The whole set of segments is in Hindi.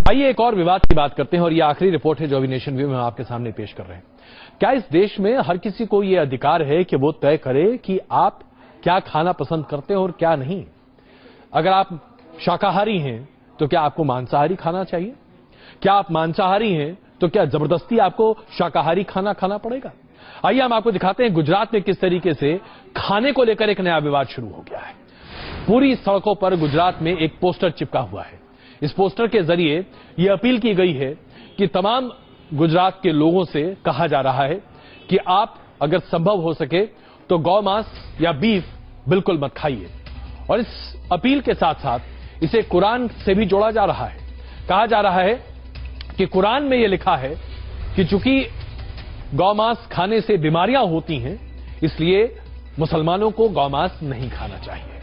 आइए एक और विवाद की बात करते हैं और ये आखिरी रिपोर्ट है जो अभी नेशन व्यू में हम आपके सामने पेश कर रहे हैं। क्या इस देश में हर किसी को यह अधिकार है कि वो तय करे कि आप क्या खाना पसंद करते हैं और क्या नहीं? अगर आप शाकाहारी हैं तो क्या आपको मांसाहारी खाना चाहिए? क्या आप मांसाहारी हैं तो क्या जबरदस्ती आपको शाकाहारी खाना खाना पड़ेगा? आइए हम आपको दिखाते हैं गुजरात में किस तरीके से खाने को लेकर एक नया विवाद शुरू हो गया है। पूरी सड़कों पर गुजरात में एक पोस्टर चिपका हुआ है। इस पोस्टर के जरिए यह अपील की गई है कि तमाम गुजरात के लोगों से कहा जा रहा है कि आप अगर संभव हो सके तो गौमांस या बीफ बिल्कुल मत खाइए। और इस अपील के साथ साथ इसे कुरान से भी जोड़ा जा रहा है। कहा जा रहा है कि कुरान में यह लिखा है कि चूंकि गौमांस खाने से बीमारियां होती हैं, इसलिए मुसलमानों को गौमांस नहीं खाना चाहिए।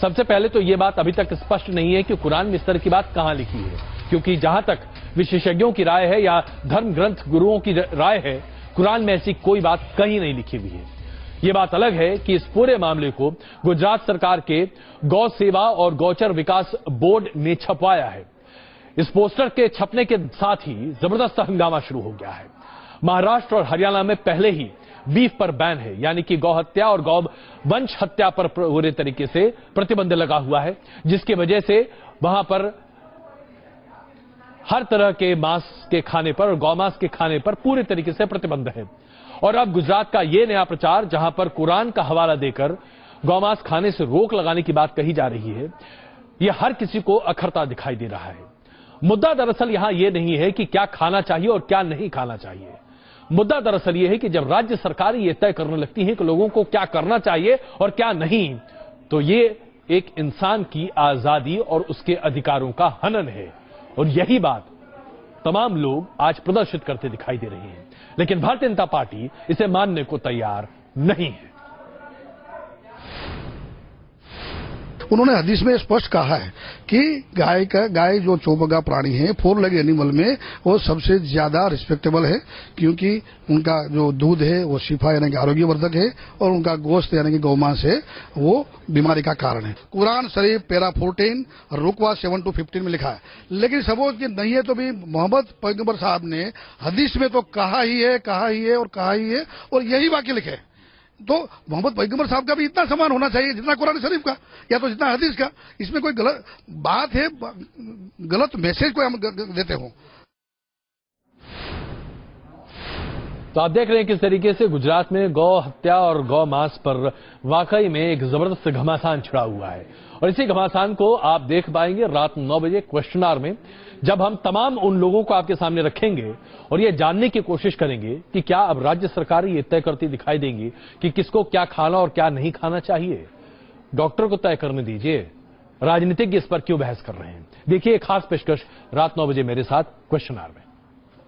सबसे पहले तो यह बात अभी तक स्पष्ट नहीं है कि कुरान में इस तरह की बात कहां लिखी है, क्योंकि जहां तक विशेषज्ञों की राय है या धर्म ग्रंथ गुरुओं की राय है, कुरान में ऐसी कोई बात कहीं नहीं लिखी हुई है। यह बात अलग है कि इस पूरे मामले को गुजरात सरकार के गौ सेवा और गौचर विकास बोर्ड ने छपवाया है। इस पोस्टर के छपने के साथ ही जबरदस्त हंगामा शुरू हो गया है। महाराष्ट्र और हरियाणा में पहले ही बीफ पर बैन है, यानी कि गौ हत्या और गौ वंश हत्या पर पूरे तरीके से प्रतिबंध लगा हुआ है, जिसकी वजह से वहां पर हर तरह के मांस के खाने पर और गौमांस के खाने पर पूरे तरीके से प्रतिबंध है। और अब गुजरात का यह नया प्रचार, जहां पर कुरान का हवाला देकर गौमांस खाने से रोक लगाने की बात कही जा रही है, यह हर किसी को अखरता दिखाई दे रहा है। मुद्दा दरअसल यहां यह नहीं है कि क्या खाना चाहिए और क्या नहीं खाना चाहिए। मुद्दा दरअसल यह है कि जब राज्य सरकारें यह तय करने लगती हैं कि लोगों को क्या करना चाहिए और क्या नहीं, तो ये एक इंसान की आजादी और उसके अधिकारों का हनन है। और यही बात तमाम लोग आज प्रदर्शित करते दिखाई दे रहे हैं, लेकिन भारतीय जनता पार्टी इसे मानने को तैयार नहीं है। उन्होंने हदीस में स्पष्ट कहा है कि गाय जो चौबगा प्राणी है, फोर लेग एनिमल में वो सबसे ज्यादा रिस्पेक्टेबल है, क्योंकि उनका जो दूध है वो शिफा यानी कि आरोग्यवर्धक है और उनका गोश्त यानी कि गौमांस है वो बीमारी का कारण है। कुरान शरीफ पैरा 14 रुकवा 7-15 में लिखा है। लेकिन सपोज कि नहीं है तो भी मोहम्मद पैगंबर साहब ने हदीस में तो कहा ही है और यही वाक्य लिखे। तो मोहम्मद पैगंबर साहब का भी इतना सम्मान होना चाहिए जितना कुरान शरीफ का या तो जितना हदीस का। इसमें कोई गलत बात है, गलत मैसेज को हम देते हो। तो आप देख रहे हैं किस तरीके से गुजरात में गौ हत्या और गौ मांस पर वाकई में एक जबरदस्त घमासान छिड़ा हुआ है। और इसी घमासान को आप देख पाएंगे रात 9 बजे क्वेश्चन आवर में, जब हम तमाम उन लोगों को आपके सामने रखेंगे और ये जानने की कोशिश करेंगे कि क्या अब राज्य सरकारें ये तय करती दिखाई देंगी कि किसको क्या खाना और क्या नहीं खाना चाहिए। डॉक्टर को तय करने दीजिए, राजनीतिज्ञ इस पर क्यों बहस कर रहे हैं। देखिए खास पेशकश रात 9 बजे मेरे साथ क्वेश्चन आवर में।